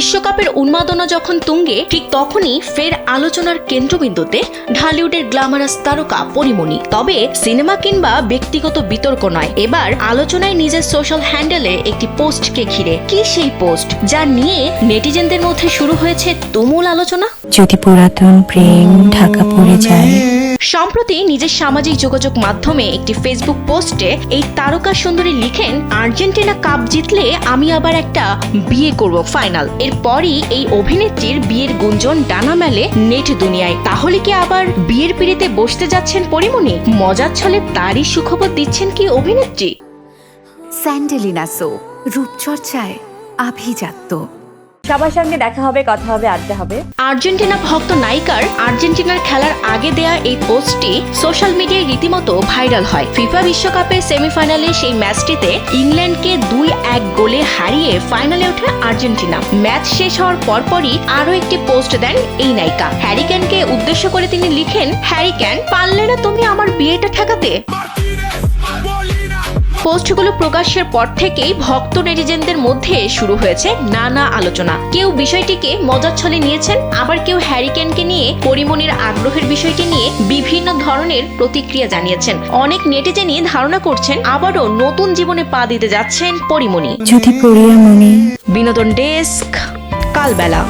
বিশ্বকাপের উন্মাদনা যখন তুঙ্গে, ঠিক তখনই ফের আলোচনার কেন্দ্রবিন্দুতে ঢালিউডের গ্ল্যামারাস তারকা পরিমণি। তবে সিনেমা কিংবা ব্যক্তিগত বিতর্ক নয়, এবার আলোচনায় নিজের সোশ্যাল হ্যান্ডেলে একটি পোস্টকে ঘিরে। কি সেই পোস্ট যা নিয়ে নেটিজেনদের মধ্যে শুরু হয়েছে তুমুল আলোচনা? যদি পুরাতন প্রেম ঢাকা পড়ে যায়। সম্প্রতি নিজের সামাজিক যোগাযোগ মাধ্যমে একটি ফেসবুক পোস্টে এই তারকা সুন্দরী লিখেন, আর্জেন্টিনা কাপ জিতলে আমি আবার একটা বিয়ে করব ফাইনাল। এরপরই এই অভিনেত্রীর বিয়ের গুঞ্জন ডানা মেলে নেট দুনিয়ায়। তাহলে কি আবার বিয়ের পিড়িতে বসতে যাচ্ছেন পরিমণি? মজার ছলে তারই সুখবর দিচ্ছেন কি অভিনেত্রী? স্যান্ডেলিনা সো, রূপচর্চায় আভিজাত্য। সবার সঙ্গে দেখা হবে, কথা হবে, আড্ডা হবে। আর্জেন্টিনা ভক্ত নায়িকার আর্জেন্টিনার খেলার আগে দেয়া এই পোস্টটি সোশ্যাল মিডিয়ায় রীতিমতো ভাইরাল হয়। ফিফা বিশ্বকাপের সেমিফাইনালে সেই ম্যাচটিতে ইংল্যান্ডকে 2-1 গোলে হারিয়ে ফাইনালে ওঠে আর্জেন্টিনা। ম্যাচ শেষ হওয়ার পরপরই আরো একটি পোস্ট দেন এই নায়িকা। হ্যারি কেনকে উদ্দেশ্য করে তিনি লিখেন, হ্যারি কেন, পারলে না তুমি আমার বিয়েটা ঠেকাতে? পোস্টগুলো প্রকাশের পর থেকেই ভক্ত নেটিজেনদের মধ্যে শুরু হয়েছে নানা আলোচনা। কেউ বিষয়টিকে মজার ছলে নিয়েছেন, আবার কেউ হ্যারি কেনকে নিয়ে পরিমণির আগ্রহের বিষয়টি নিয়ে বিভিন্ন ধরনের প্রতিক্রিয়া জানিয়েছেন। অনেক নেটিজেনই ধারণা করছেন আবারও নতুন জীবনে পা দিতে যাচ্ছেন পরিমণি। যদি পড়িয়া মনে। বিনোদন ডেস্ক, কালবেলা।